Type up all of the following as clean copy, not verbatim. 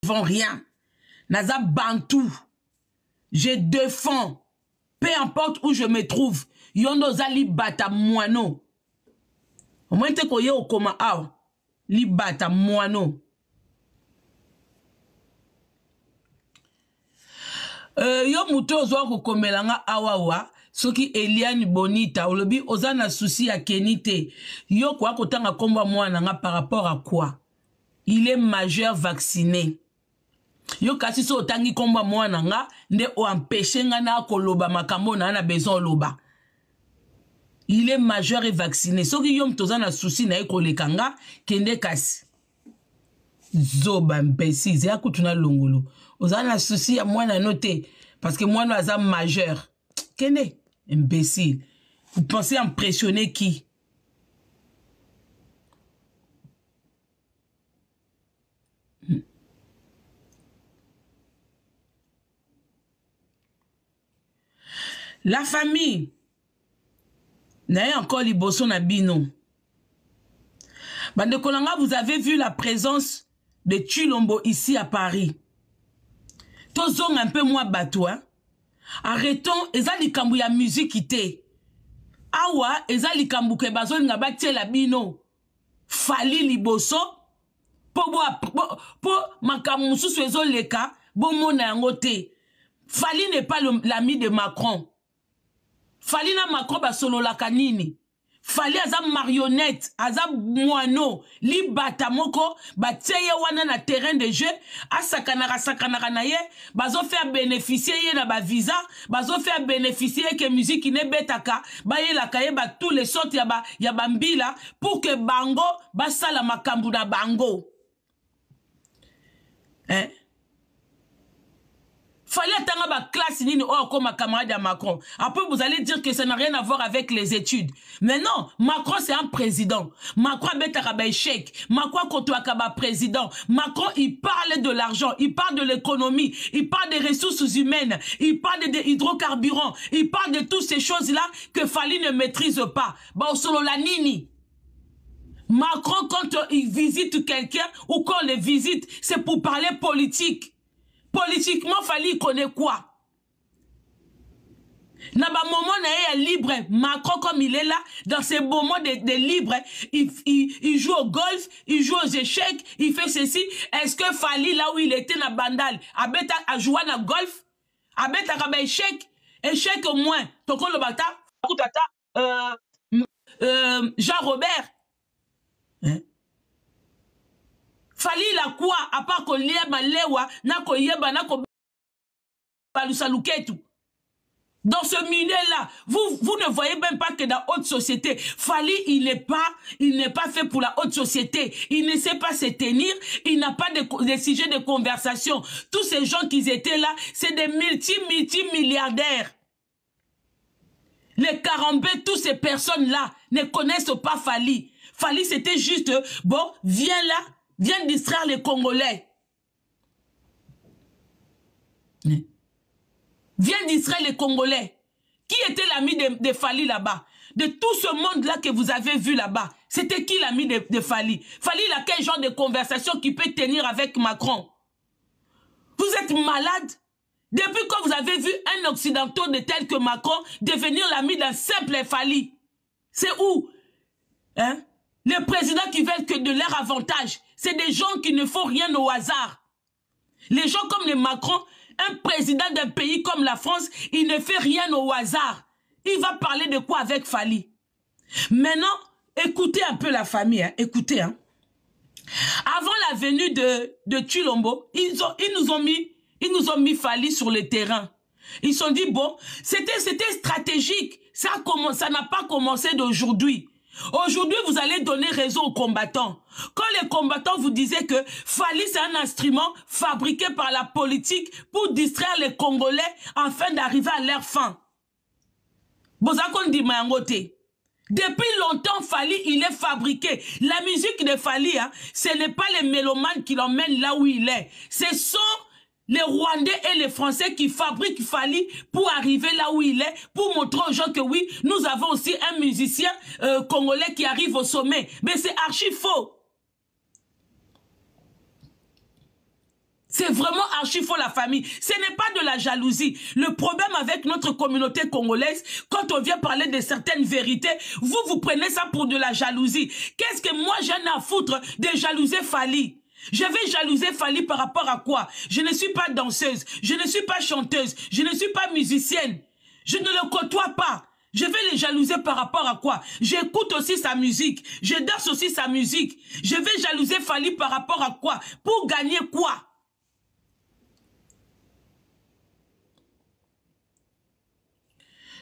devant rien. Naza Bantou. Je défends. Peu importe où je me trouve. Yondo zali bata moano. Au moins te koye okoma aw. Li bata moano. Yo muto ozo kokomelanga awawa. Soki Eliane Bonita. Olobi ozana souci ya kenite. Yo kwa kotanga komba mwana nga par rapport à quoi? Il est majeur vacciné. Yo kasi so otangi komba mwana nga nde o empêcher nga na koloba makambo na besoin loba. Il est majeur et vacciné. Soki yo mtoza na souci na ekoleka nga kende kasi. Zoba mpesi ya kutuna longolo. Ozana souci ya mwana note parce que mwana aza majeur. Kende imbécile. Vous pensez impressionner qui? La famille n'a encore liboso na bino. Bande Kolanga, vous avez vu la présence de Chilombo ici à Paris. Tozong un peu moins bateau, hein? Arrêtons, eza likambu ya musique ite. Awa, eza likambu ke bazol nga batie la bino. Fali liboso. Po makamu sous ezo leka, bon mona yangote. Fali n'est pas l'ami de Macron. Fali na Macron ba solo la kanini. Fali aza marionnette, aza moano, li bata moko, ba teye wana na terrain de jeu, sakanara na ye, bazo faire bénéficier ye na ba visa, bazo faire bénéficier que musique ne betaka, ba ye la kaye ba tous les sortes ya ba mbila, pour que bango, ba sala makambu na bango. Hein? Fallait attendre ma classe nini oh comme ma camarade à Macron. Après vous allez dire que ça n'a rien à voir avec les études. Mais non, Macron c'est un président. Macron betaka échec. Macron kotoaka président. Macron il parle de l'argent, il parle de l'économie, il parle des ressources humaines, il parle des hydrocarbures, il parle de toutes ces choses-là que Fali ne maîtrise pas. Bah solo la nini. Macron quand il visite quelqu'un ou quand on le visite, c'est pour parler politique. Politiquement, Fali connaît quoi? Dans ba moment na libre, Macron comme il est là, dans ces moments de libre, il joue au golf, il joue aux échecs, il fait ceci. Est-ce que Fali là où il était na bandal, abeta a joué na golf, abeta a échec, échec au moins. Toko le bata, Jean-Robert. Hein? Fali la quoi à part ko lieba lewa na ko yeba na ko balusaluketu. Dans ce milieu-là, vous ne voyez même pas que dans la haute société, Fali, il n'est pas fait pour la haute société. Il ne sait pas se tenir. Il n'a pas de sujets de conversation. Tous ces gens qui étaient là, c'est des multimilliardaires. Les Karambé, toutes ces personnes-là ne connaissent pas Fali. Fali, c'était juste, bon, viens là, viens distraire les Congolais. Viens distraire les Congolais. Qui était l'ami de Fali là-bas? De tout ce monde-là que vous avez vu là-bas, c'était qui l'ami de Fali? Fali, il a quel genre de conversation qui peut tenir avec Macron? Vous êtes malade? Depuis quand vous avez vu un occidental de tel que Macron devenir l'ami d'un simple Fali? C'est où? Hein? Les présidents qui veulent que de leur avantage, c'est des gens qui ne font rien au hasard. Les gens comme les Macron, un président d'un pays comme la France, il ne fait rien au hasard. Il va parler de quoi avec Fali? Maintenant, écoutez un peu la famille, hein, écoutez. Hein. Avant la venue de Chilombo, ils nous ont mis Fali sur le terrain. Ils se sont dit, bon, c'était stratégique. Ça n'a pas commencé d'aujourd'hui. Aujourd'hui, vous allez donner raison aux combattants. Quand les combattants vous disaient que Fali, c'est un instrument fabriqué par la politique pour distraire les Congolais afin d'arriver à leur fin. Depuis longtemps, Fali, il est fabriqué. La musique de Fali, hein, ce n'est pas les mélomanes qui l'emmènent là où il est. Ce sont les Rwandais et les Français qui fabriquent Fali pour arriver là où il est, pour montrer aux gens que oui, nous avons aussi un musicien congolais qui arrive au sommet. Mais c'est archi faux. C'est C'est vraiment archi faux la famille. Ce n'est pas de la jalousie. Le problème avec notre communauté congolaise, quand on vient parler de certaines vérités, vous prenez ça pour de la jalousie. Qu'est-ce que moi j'en ai à foutre de jalouser Fally? Je vais jalouser Fally par rapport à quoi? Je ne suis pas danseuse, je ne suis pas chanteuse, je ne suis pas musicienne. Je ne le côtoie pas. Je vais les jalouser par rapport à quoi? J'écoute aussi sa musique. Je danse aussi sa musique. Je vais jalouser Fally par rapport à quoi? Pour gagner quoi?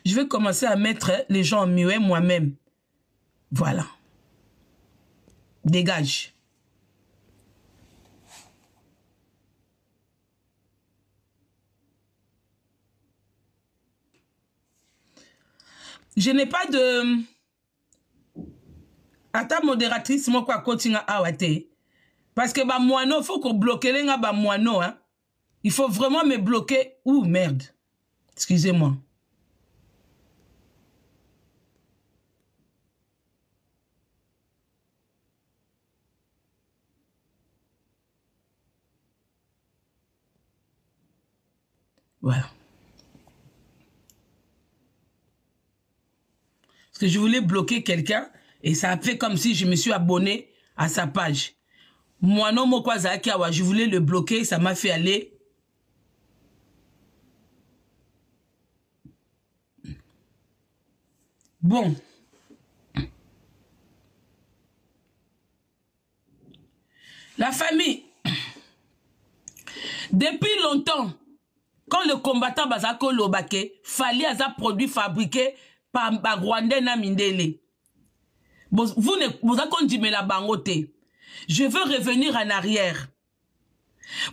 Je vais commencer à mettre les gens en muet moi-même. Voilà. Dégage. Je n'ai pas de... Attends, modératrice, moi, quoi, continue à awate. Parce que, bah, moineau, il faut qu'on bloque les gars, bah, moineau, hein. Il faut vraiment me bloquer. Ouh, merde. Excusez-moi. Voilà. Parce que je voulais bloquer quelqu'un et ça a fait comme si je me suis abonné à sa page. Moi, non, moi, je voulais le bloquer, ça m'a fait aller. Bon. La famille. Depuis longtemps, quand le combattant Bazako Lobake, Fally a produit fabriqué par Rwandais na Mindele. Vous avez dit la bangote. Je veux revenir en arrière.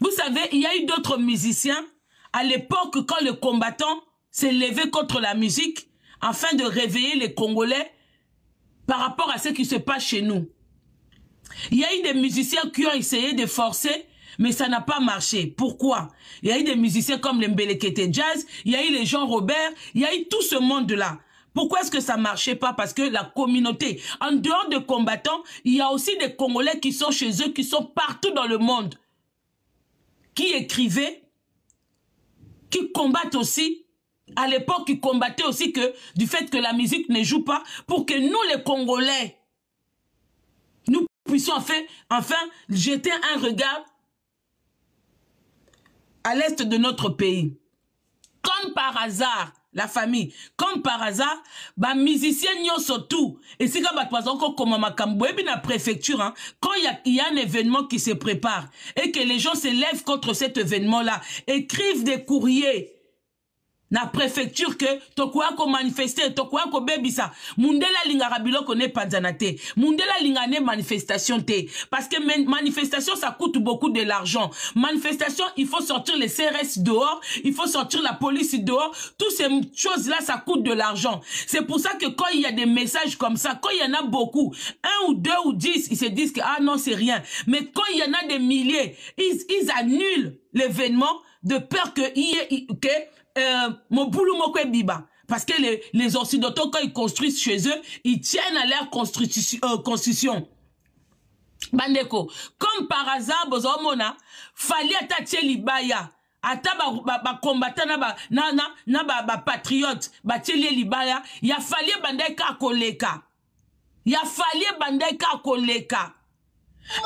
Vous savez, il y a eu d'autres musiciens à l'époque quand le combattant s'est levé contre la musique afin de réveiller les Congolais par rapport à ce qui se passe chez nous. Il y a eu des musiciens qui ont essayé de forcer, mais ça n'a pas marché. Pourquoi? Il y a eu des musiciens comme les Mbelekete Jazz, il y a eu les Jean Robert, il y a eu tout ce monde-là. Pourquoi est-ce que ça ne marchait pas? Parce que la communauté, en dehors de combattants, il y a aussi des Congolais qui sont chez eux, qui sont partout dans le monde, qui écrivaient, qui combattent aussi. À l'époque, ils combattaient aussi que du fait que la musique ne joue pas, pour que nous, les Congolais, nous puissions enfin jeter un regard à l'est de notre pays. Comme par hasard, la famille, comme par hasard, bah musiciens n'y surtout. Et c'est comme encore comme la préfecture, hein, quand il y a un événement qui se prépare et que les gens se lèvent contre cet événement-là, écrivent des courriers. Na préfecture que tokuwa ko manifester tokuwa ko bebisa mundela lingara biloko ne panzanate mundela lingane manifestation te parce que manifestation ça coûte beaucoup de l'argent. Manifestation, il faut sortir les CRS dehors, il faut sortir la police dehors, toutes ces choses là ça coûte de l'argent. C'est pour ça que quand il y a des messages comme ça, quand il y en a beaucoup, 1 ou 2 ou 10, ils se disent que ah non c'est rien, mais quand il y en a des milliers, ils annulent l'événement de peur que mon boulot mokwe biba. Parce que les Occidentaux, quand ils construisent chez eux, ils tiennent à leur constitution. Bandeko, comme par hasard, bozomona, Fally atatie libaya. Ata ba combattant ba patriote, ba tieli libaya, ya Fally bandeka koleka. Ya Fally bandeka koleka.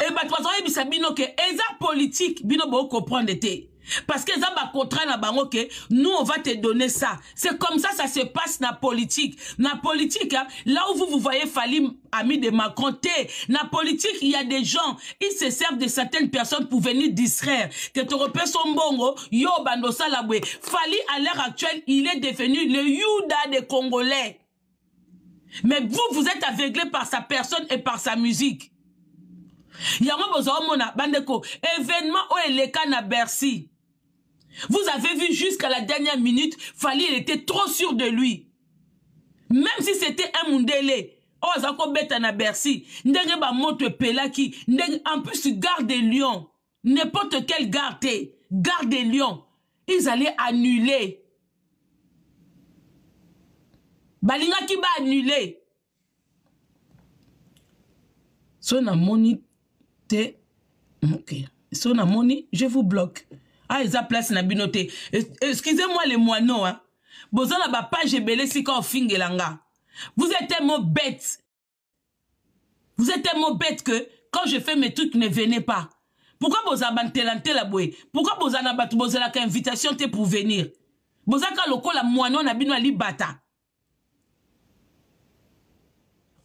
Et bah toi ça bino que eza politique bino bo comprendre te. Parce que ça va contrat na bango que nous on va te donner ça. C'est comme ça se passe na politique. Na politique hein, là où vous voyez Fally ami de Macron na politique il y a des gens ils se servent de certaines personnes pour venir distraire. Que tu repères son bongo yo bando salabwe. Fally à l'heure actuelle il est devenu le Yuda des Congolais. Mais vous êtes aveuglé par sa personne et par sa musique. Yango bozomona bandeko événement où elle na Bercy. Vous avez vu jusqu'à la dernière minute, Fally il était trop sûr de lui. Même si c'était un Mundele, oh zako beta na Bercy, ndenge ba moto pelaki, en plus garde des lions, n'importe quel garde des lions, ils allaient annuler. Balinga ki ba annuler. Son amoni te, ok. Son amoni, je vous bloque. Ah, ils ont place na binoté. Excusez-moi les moineaux, hein. Bozan na ba page belé si quand fingelanga. Vous êtes tellement bête. Vous êtes tellement bête que quand je fais mes trucs, ne venez pas. Pourquoi vous avez la bouée? Pourquoi vous avez une invitation pour venir? Vous avez un moineau na bino ali bata.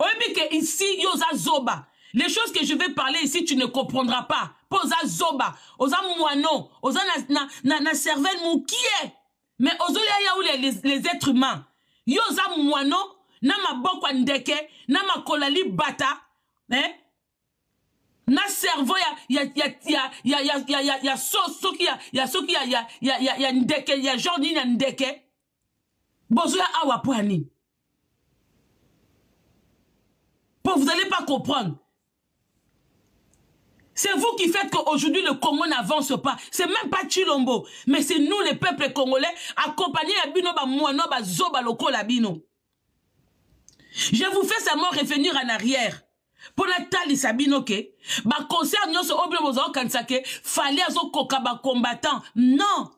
Oui, que ici, yoza zoba. Les choses que je vais parler ici, tu ne comprendras pas. Posa zoba, oza moineau, oza na cervelle mou qui est. Mais ozo ya les êtres humains. Yoza moineau, na maboko ndeke, na makolali bata, hein? Na cerveau ya ndeke, ya genre ni ndeke. Bozo ya awa poani. Vous n'allez pas comprendre. C'est vous qui faites qu'aujourd'hui le Congo n'avance pas. C'est même pas Chilombo, mais c'est nous les peuples congolais accompagnés à Bino ba Moano ba Zoba loko la Bino. Je vous fais seulement revenir en arrière. Pour la tali sabino ke ba concert nyonso oblo bozo kansake fallait azo koka ba combattant. Non.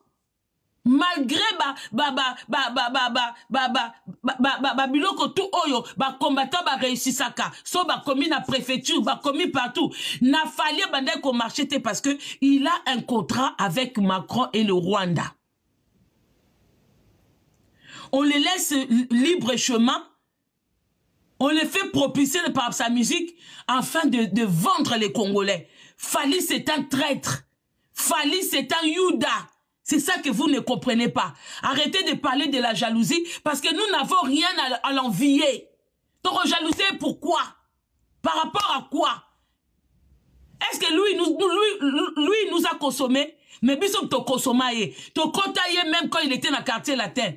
Malgré biloko tout oyo ba combattant ba réussissaka so ba commis na préfecture ba commis partout n'a fallu bandé ko marcher parce que il a un contrat avec Macron et le Rwanda. On les laisse libre chemin, on les fait propulser par sa musique afin de vendre les Congolais. Fali c'est un traître, Fali c'est un Youda. C'est ça que vous ne comprenez pas. Arrêtez de parler de la jalousie parce que nous n'avons rien à l'envier. Donc jalousie, pourquoi? Par rapport à quoi? Est-ce que lui nous a consommé? Mais nous sommes consommés. Ton contaillé même quand il était dans le quartier latin.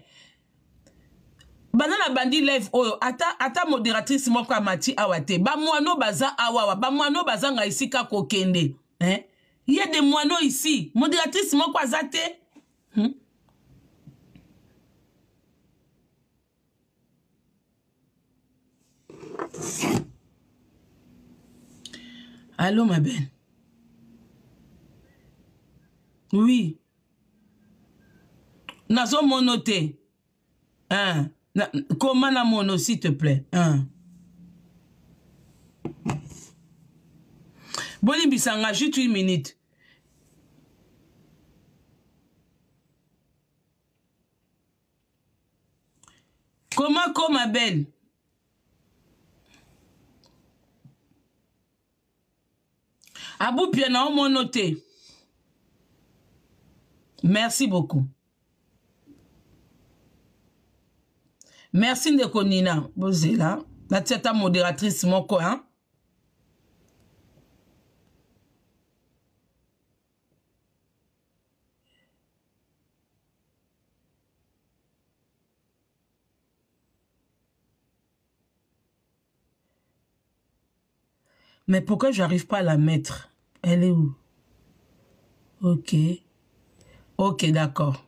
Banana bandi lève oyo ata modératrice moko amati awate. Ba moano baza awawa. Ba moano baza nga ici ka kokende. Hein? Il y a des moineaux ici. Modératrice, moi, quoi, zate? Allô, ma belle? Oui. Nazo monoté. Hein? Comment la mono, s'il te plaît? Hein? Boni bisanga, juste 8 minutes. Comment, ma belle? Abou Piana, on m'a noté. Merci beaucoup. Merci Ndekonina. Bozela. La tête modératrice, mon coin. Mais pourquoi j'arrive pas à la mettre? Elle est où? Ok. Ok, d'accord.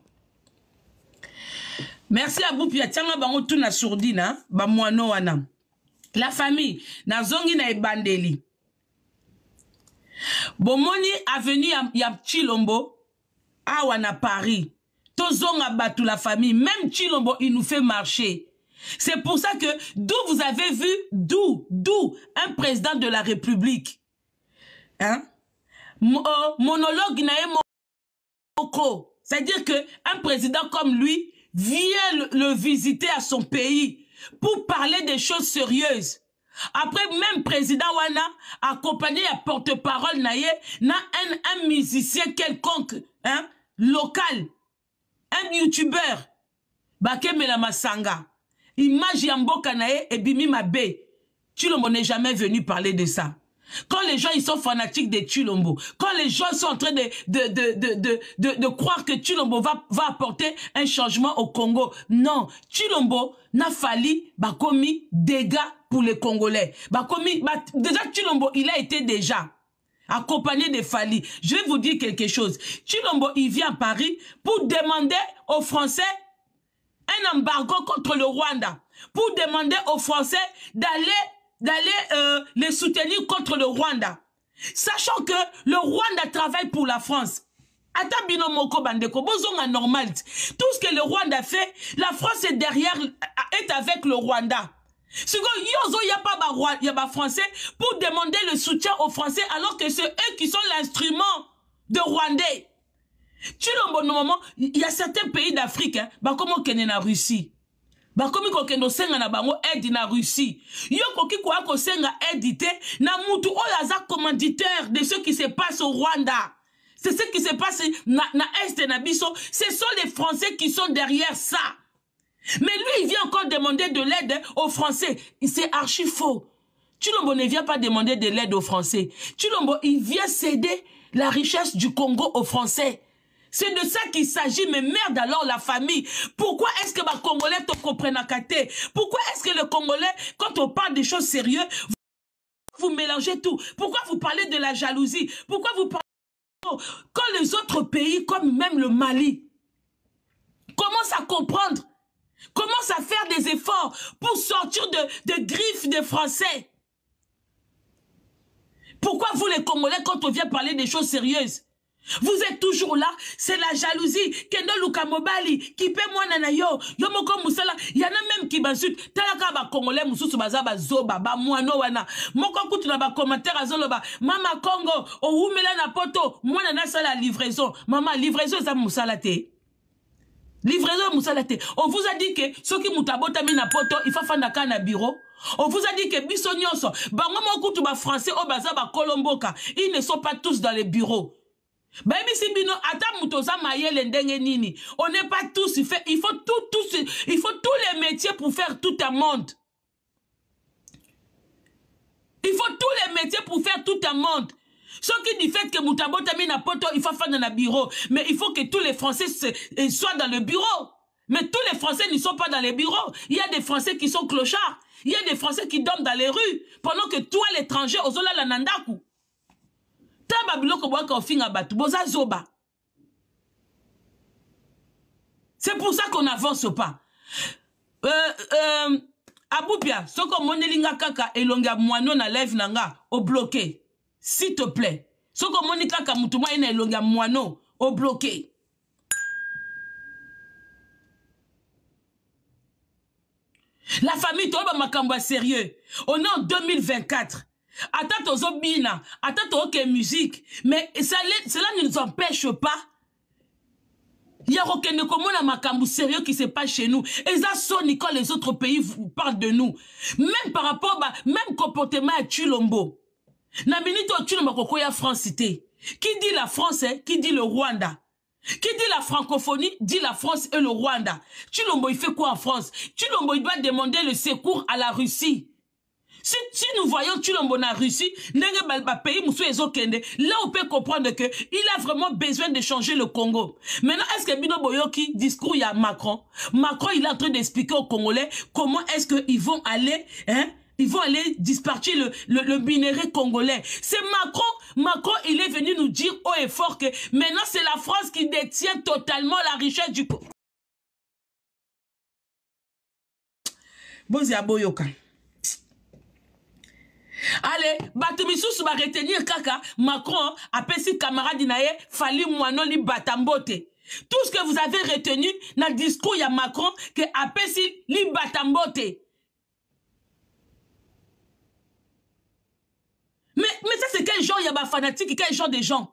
Merci à vous. Pia tianga bango tout na sourdina. Ba moano wana. La famille. Na zongi na ebandeli. Bomoni avenue ya Chilombo. Awa na Paris. Tozonga batu la famille. Même Chilombo, il nous fait marcher. C'est pour ça que d'où vous avez vu, d'où un président de la République, hein, monologue nae moko, c'est-à-dire que un président comme lui vient le visiter à son pays pour parler des choses sérieuses. Après, même président wana accompagné à porte-parole nae na un musicien quelconque, hein, local, un youtubeur, Bakemela Masanga. Image Yamboka nae et Bimi Mabe. Chilombo n'est jamais venu parler de ça. Quand les gens ils sont fanatiques de Chilombo, quand les gens sont en train de croire que Chilombo va apporter un changement au Congo, non, Chilombo n'a fallu bakomi dégâts pour les Congolais. Bakomi, déjà Chilombo il a été déjà accompagné de Fali. Je vais vous dire quelque chose. Chilombo il vient à Paris pour demander aux Français un embargo contre le Rwanda, pour demander aux Français d'aller les soutenir contre le Rwanda. Sachant que le Rwanda travaille pour la France. Ata bino moko bandeko, bozonga normal. Tout ce que le Rwanda fait, la France est derrière, est avec le Rwanda. Si yozo y a pas français pour demander le soutien aux Français alors que c'est eux qui sont l'instrument de Rwandais. Tu le bon moment, il y a certains pays d'Afrique, hein, bah comment qu'on est en Russie. Bah comme qu'on est senga na bango aide na Russie. Yo koki kwa ko senga aide te na mutu oyaza commanditaire de ce qui se passe au Rwanda. C'est ce qui se passe na Est na biso. Ce sont les Français qui sont derrière ça. Mais lui, il vient encore demander de l'aide aux Français. C'est archi faux. Tshilombo ne vient pas demander de l'aide aux Français. Tshilombo, il vient céder la richesse du Congo aux Français. C'est de ça qu'il s'agit, mais merde alors la famille. Pourquoi est-ce que les Congolais te comprennent à côté? Pourquoi est-ce que le Congolais, quand on parle des choses sérieuses, vous mélangez tout? Pourquoi vous parlez de la jalousie? Pourquoi vous parlez quand les autres pays, comme même le Mali, commencent à comprendre, commencent à faire des efforts pour sortir de griffes des Français? Pourquoi vous les Congolais, quand on vient parler des choses sérieuses, vous êtes toujours là? C'est la jalousie. Kendo Luka Mobali, qui paie moi nanayo, Yomoko Moussala, il y en a même qui basut, Talaka ba Congolais, Moussou Bazaba Zoba, ba Mouano wana, Moko Koutu na ba commentaire à Zoloba, Mama Congo, o Oumela na poto, moi nana sala livraison, Mama livraison za Moussala te. Livraison Moussala te. On vous a dit que ceux qui moutabota mi na poto, il faut faire na bureau. On vous a dit que Bissonioso, Bango Mokoutu ba français, o Bazaba Kolomboka, ils ne sont pas tous dans les bureaux. Baby Sibino, ata mutoza mayele ndenge nini. On n'est pas tous, il faut il faut tous les métiers pour faire tout un monde. Il faut tous les métiers pour faire tout un monde. Ce qui dit fait que mutabota mina poto, il faut faire dans le bureau. Mais il faut que tous les Français soient dans le bureau. Mais tous les Français ne sont pas dans les bureaux. Il y a des Français qui sont clochards. Il y a des Français qui dorment dans les rues. Pendant que toi, l'étranger, ozola la nandaku. C'est pour ça qu'on n'avance pas. Aboupia, ce que monelinga kaka elonga moano na live nanga au bloqué. S'il te plaît. Ce que monika kaka mutuma ina elonga moano au bloqué. La famille toba makamba sérieux. On est en 2024. Attends aux obina, attends aux musique, mais cela ne nous empêche pas. Il y a aucun commune makambu sérieux qui se passe chez nous. Et ça sonne quand les autres pays vous parlent de nous. Même par rapport à même comportement à Tshilombo. Na minute au Tshilombo kokoya France cité. Qui dit la France, qui dit le Rwanda? Qui dit la francophonie, dit la France et le Rwanda. Tshilombo il fait quoi en France? Tshilombo il doit demander le secours à la Russie. Si nous voyons Tshilombo en Russie, là on peut comprendre qu'il a vraiment besoin de changer le Congo. Maintenant, est-ce que Bino Boyoki, discours, il y a Macron. Macron, il est en train d'expliquer aux Congolais comment est-ce qu'ils vont aller, hein, ils vont aller dispatcher le minerai congolais. C'est Macron. Macron, il est venu nous dire haut et fort que maintenant c'est la France qui détient totalement la richesse du Congo. Bonzia Boyoka. Allez, Batumisusu va retenir kaka, Macron a pesé camarade nae, Fali Mouanoli Batambote. Tout ce que vous avez retenu dans le discours, il y a Macron qui a pesé li Batambote. Mais ça c'est quel genre, il y a des fanatiques, quel genre de gens?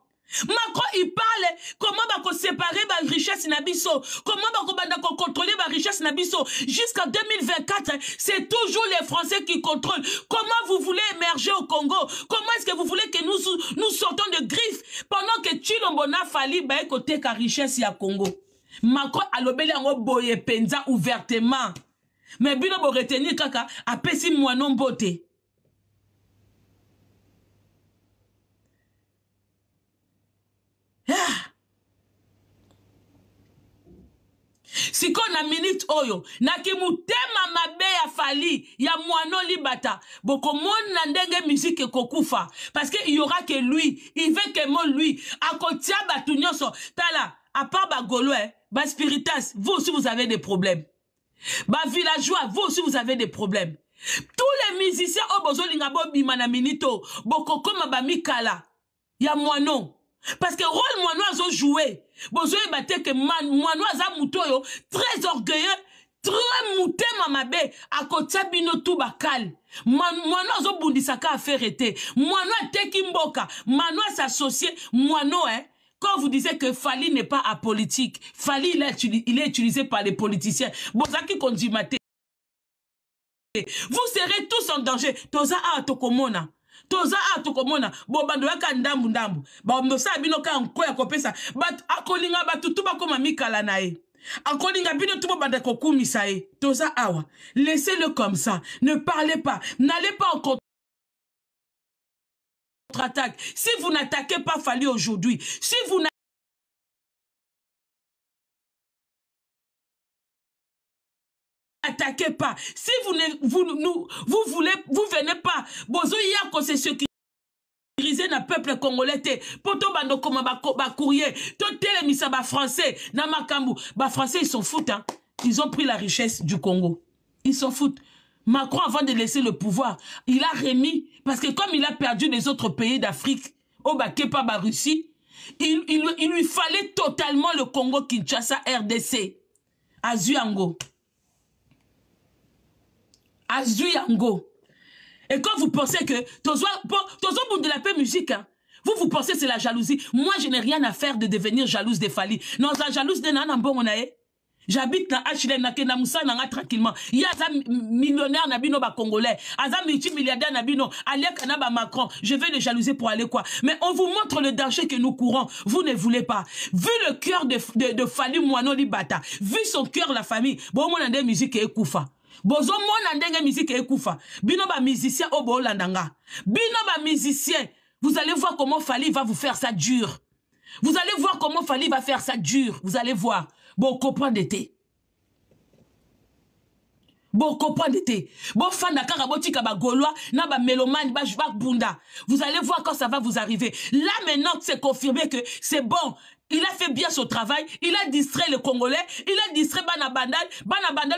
Macron, il parle comment on va séparer la richesse nabiso, comment on va contrôler la richesse nabiso. Jusqu'en 2024, c'est toujours les Français qui contrôlent. Comment vous voulez émerger au Congo? Comment est-ce que vous voulez que nous sortons de griffes pendant que Tshilombo na fali ba côté ka richesse ya Congo? Macron a lobeli en boye penza ouvertement. Mais bino bo retenir kaka a pesi moinon bote. Si qu'on a minute oyo na kimutema mabe ya fali ya moano libata boko mon nandenge musique kokufa parce que il y aura que lui, il veut que mon lui à côté batunyoso tala à part ba golo ba spiritas, vous aussi vous avez des problèmes. Ba villageois, vous aussi vous avez des problèmes. Tous les musiciens au bozo lingabo bimana minito boko koma ba mikala ya moano. Parce que rôle Moano a joué. Bozo e batte que Moano a moutoyo très orgueilleux, très mouté mamabe à côté bino tout bakal. Moano a bundisaka à faire été. Moano a teki mboka. Moano a s'associé. Moano quand vous disiez que Fali n'est pas apolitique, Fali il est utilisé par les politiciens. Bozaki konjimate. Vous serez tous en danger. Toza a tokomona. Toza a tokomona. Bobando yaka ndambu ndambu. Bambo sa bino ka nko ya kopesa. But akolinga batutu bakoma mikala nae. Akolinga bino tubo banda kokumisa e. Toza awa. Laissez-le comme ça. Ne parlez pas. N'allez pas en contre-attaque. Si vous n'attaquez pas Fali aujourd'hui, si vous n'attaquez pas, si vous venez pas, bozo yako c'est ce qui na peuple congolais te poto bando koma ba courrier to telemisa ba français na makambu ba français ils s'en foutent hein. Ils ont pris la richesse du Congo, ils s'en foutent. Macron avant de laisser le pouvoir il a remis parce que comme il a perdu les autres pays d'Afrique au Bakepa ba Russie il lui fallait totalement le Congo Kinshasa RDC Azuyango Azuyango. Et quand vous pensez que Tozo bout de la paix musique, hein, vous pensez que c'est la jalousie. Moi, je n'ai rien à faire de devenir jalouse de Fali. Non, la jalouse de Nana Mbomonae. J'habite dans HLM, na Moussa, tranquillement. Il y a un millionnaire nabino ba congolais, un multimilliardaire nabino, Alek Naba Macron. Je vais le jalouser pour aller quoi. Mais on vous montre le danger que nous courons. Vous ne voulez pas. Vu le cœur de Fali Moano Libata, vu son cœur, la famille, bon, mon ande musique et koufa. Bozo mon andenge musique et koufa. Bino ba musicien obo landanga. Bino ba musicien. Vous allez voir comment Fali va vous faire ça dur. Vous allez voir comment Fali va faire ça dur. Vous allez voir. Bon, comprendre d'été. Bon, comprendre d'été. Bon, fan d'akara, bon, tika ba gaulois, na ba mélomane, ba bunda. Vous allez voir quand ça va vous arriver. Là, maintenant, c'est confirmé que c'est bon. Il a fait bien son travail, il a distrait le Congolais, il a distrait Bana Bandal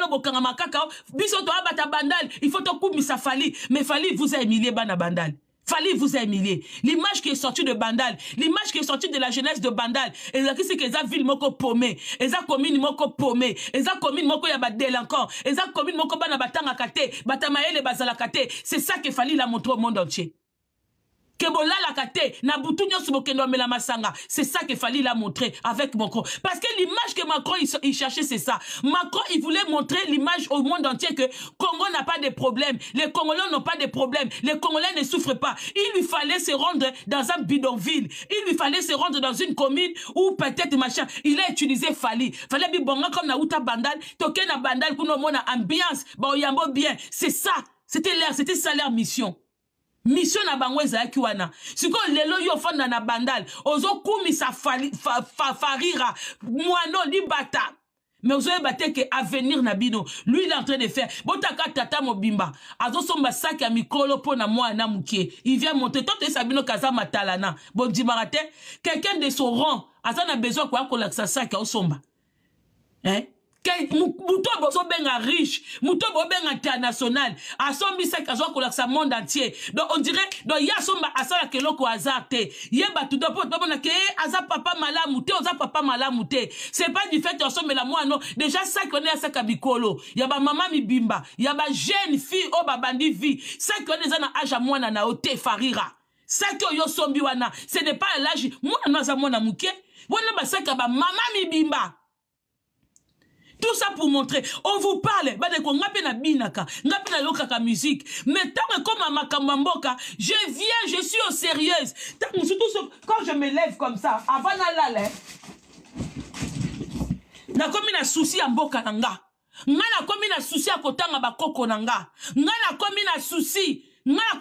au Bokangama Kakao, Bisoto Abata Bandal, il faut tout couper ça Fali, mais Fali vous a humilié Bana Bandal. Fali vous a humilié. L'image qui est sortie de Bandal, l'image qui est sortie de la jeunesse de Bandal, et là, c'est que ça ville moko paumé, et ça commune moko paumé, et ça commune moko yaba délinquant, et ça commune moko bana batanga kate, batamaele bazala kate, c'est ça que Fali l'a montré au monde entier. Kebola la kate, na butunyo subokendo mela masanga. C'est ça que Fali l'a montré avec Macron. Parce que l'image que Macron il cherchait, c'est ça. Macron, il voulait montrer l'image au monde entier que Congo n'a pas de problème. Les Congolais n'ont pas de problème. Les Congolais ne souffrent pas. Il lui fallait se rendre dans un bidonville. Il lui fallait se rendre dans une commune où peut-être machin. Il a utilisé Fali. Fallait bibonga comme na uta bandal. Toke na bandal kuno mona ambiance. Ba oyambo bien. C'est ça. C'était ça leur mission. Mission na bangweza yaki wana. Siko lelo yo fonda na bandal. Ozo kumi sa farira. Moano libata. Mais ozo ebate ke avenir na bino. Lui il est en train de faire. Botaka tata mobimba. Azo somba sac ya mikolo po na mwana mukie. Il vient monter. Tant que sabino kaza matalana. Bon dimarate. Quelqu'un de son rang. Aza na besoin quoi ko laksa sac ya osomba. Hein? Mouto bozo benga riche, mouto bo benga international, asombi sa kazo ko la monde entier. Donc on dirait donc ya somba asala keloko azarte. Yeba tout po to bona ke aza papa malamu te, oza papa malamu te. C'est pas du fait que sombe la moi non. Déjà ça connaît à sa kabikolo. Ya ba maman mi bimba, ya ba jeune fille o ba bandi vie. Ça connaît za na âge mwana na ote farira. Ça que yo sombi wana, ce n'est pas l'âge mwana za mwana muke. Wana ba ça ka ba maman mi bimba. Tout ça pour montrer. On vous parle. Musique. Mais tant que comme Makamamboka, je viens, je suis au sérieuse. Surtout quand je me lève comme ça, avant d'aller, na komi na souci à Mboka nanga. Nga na komi na souci à Kotanga Bakoko nanga. Nga na komi na souci. Parce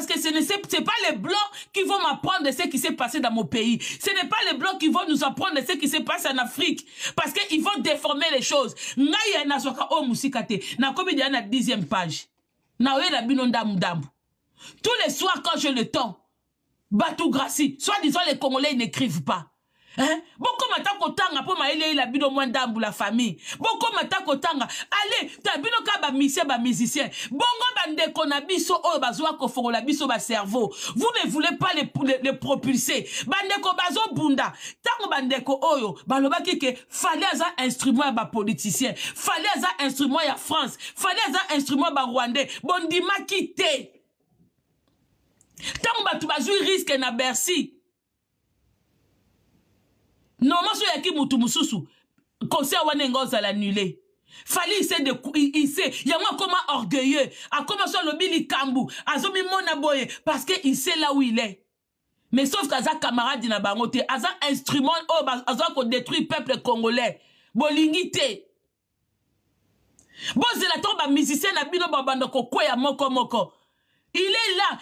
que ce n'est pas les blancs qui vont m'apprendre de ce qui s'est passé dans mon pays. Ce n'est pas les blancs qui vont nous apprendre de ce qui s'est passé en Afrique. Parce qu'ils vont déformer les choses. Tous les soirs quand j'ai le temps, Batou Grassi, soit disant les Congolais n'écrivent pas. Hein? Boko matako tanga po maele la bino mwandambu la famille. Boko matako tanga. Allez, ta bino ka ba musicien. Bongo bandeko na biso o bazwa ko fongo la biso ba cerveau. Vous ne voulez pas les propulser. Bandeko bazo bunda. Tango bandeko oyo balobaki ke fallait un instrument ba politicien. Fallait un instrument ya France. Fallait un instrument ba Rwandais. Bondima kite. Tango batu bazui risque na Bercy. Non, moi, je suis mutu mususu. Concert wanengo za l'annuler. Fali il sait, il y a moi comment orgueilleux. A comment soit le bili kambu. Azomi mona boye. Parce que il sait là où il est. Mais sauf qu'aza camarade na bangote. Aza instrument, oh, aza qu'on détruit peuple congolais. Bolingite. Bon, c'est la tombe à musicien na bino babando ko ya moko moko. Il est là.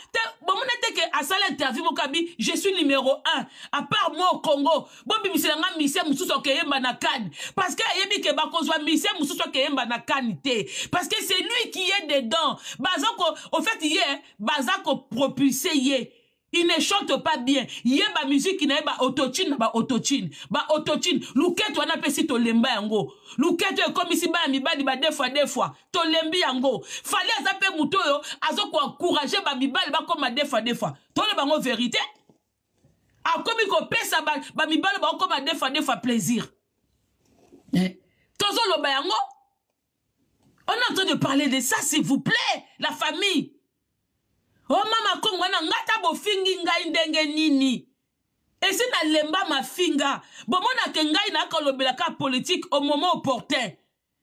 Bon, mon était que à ça l'interview Mokabi, je suis numéro 1. À part moi au Congo. Bon, bimisela nga mission mususu ke yemba na kan. Parce que yebi ke bakozwa mission mususu ke yemba na kanité. Parce que c'est lui qui est dedans. Bazako au fait hier, bazako propulsé hier. Il ne chante pas bien. Yé ba musique qui n'a pas autotune, ba autotune. Ba autotune. Louket wana pesi to lemba yango. Louket comme ici ba mi ba di ba deux fois. To lembi yango. Fallait azape muto yo, azo ko encourager ba mi ba comme deux fois. To le bango vérité. A comme ko pesa ba mi ba comme deux fois plaisir. Tozo lo ba yango. On est en train de parler de ça s'il vous plaît, la famille. Oh mama kongo na ngata bo fingi ngai ndenge nini. Et si na lemba ma finga, bon mona ke ngai na kolobela ka politique au moment opportun.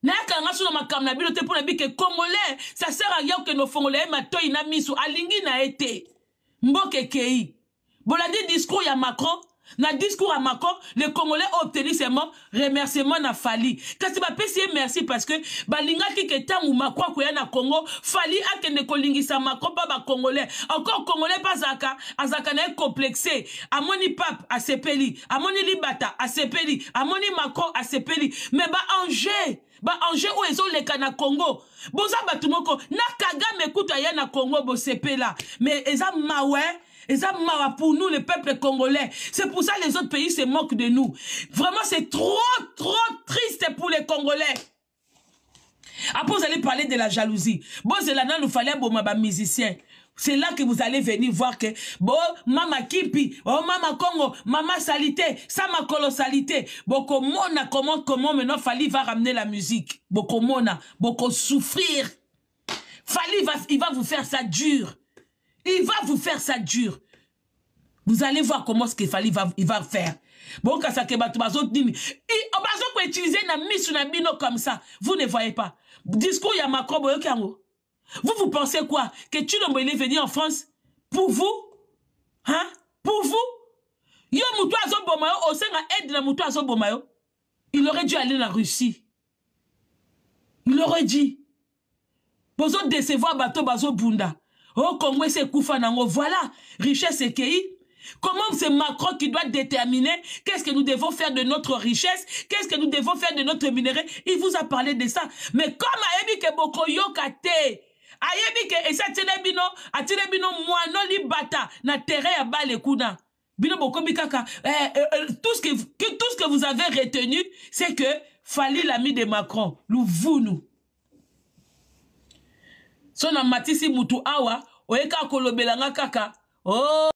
Na ka nga suna makam na bilo te pour na bi ke congolais, ça sert à rien que nos congolais matoi na misu alingi na été. Mboke kei. Bolandi discours ya Macron. Na discours à Macron, les Congolais ont obtenu seulement remerciement na Fali. Quand tu vas payer merci parce que balinga ki ketan ou Macron ko ya na Congo, Fali a kende kolingisa Macron pas ba Congolais. Encore Congolais pas azaka na complexé. Amoni Pape a sepeli, Amoni Libata a sepeli, Amoni Macron a sepeli. Mais ba Angers ou ezo leka na Congo. Boza batumoko na Kagame kuta ya na Congo bo sepela. Mais eza mawe. Et ça, pour nous, le peuple congolais. C'est pour ça que les autres pays se moquent de nous. Vraiment, c'est trop triste pour les Congolais. Après, vous allez parler de la jalousie. Bon, c'est là, nous fallait bon, ma musicien. C'est là que vous allez venir voir que, bon, mama kipi, oh, mama Congo, mama salité, ça ma colossalité. Boko mona, comment maintenant Fali va ramener la musique. Boko mona, boko souffrir. Fali il va vous faire ça dur. Il va vous faire ça dur. Vous allez voir comment ce qu'il fallait il va faire. Bon, quand ça que utiliser na misu na bino comme ça, vous ne voyez pas. Discours ya Macron boyo kango. Vous pensez quoi? Que Tshilombo il est venu en France pour vous? Hein? Pour vous? Yo muto azo bomayo au senga aide na muto azo bomayo. Il aurait dû aller en Russie. Il aurait dit. Bozo décevoir bateau bazo bunda. Oh, Congo, c'est Koufanango. Voilà, richesse et pays. Comment c'est Macron qui doit déterminer qu'est-ce que nous devons faire de notre richesse, qu'est-ce que nous devons faire de notre minerai. Il vous a parlé de ça. Mais comme Ayebi ke boko yokate, Ayebi ke esa bino moano li bata na terre ya bale kuna. Bino boko mikaka. Tout ce que vous avez retenu, c'est que Fali l'ami de Macron. Nous. So na matisi mutu awa, oeka kolobelanga kaka. Oh,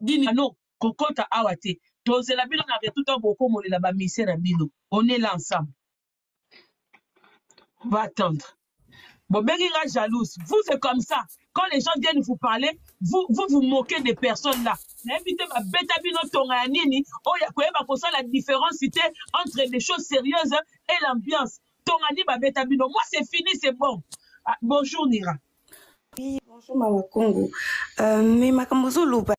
dini no, kokota awa te. Toze la bino na tout en boko mole la ba mise na bino. On est là ensemble. On va attendre. Bon, benginga jalouse. Vous, c'est comme ça. Quand les gens viennent vous parler, vous moquez des personnes là. N'invitez ma bêta bino tonga nini. Oh, ya koyeba ko la différence entre les choses sérieuses et l'ambiance. Moi, c'est fini, c'est bon. Ah, bonjour, Nira. Oui, bonjour, Mama Congo. Mais ma Kambozo Loba.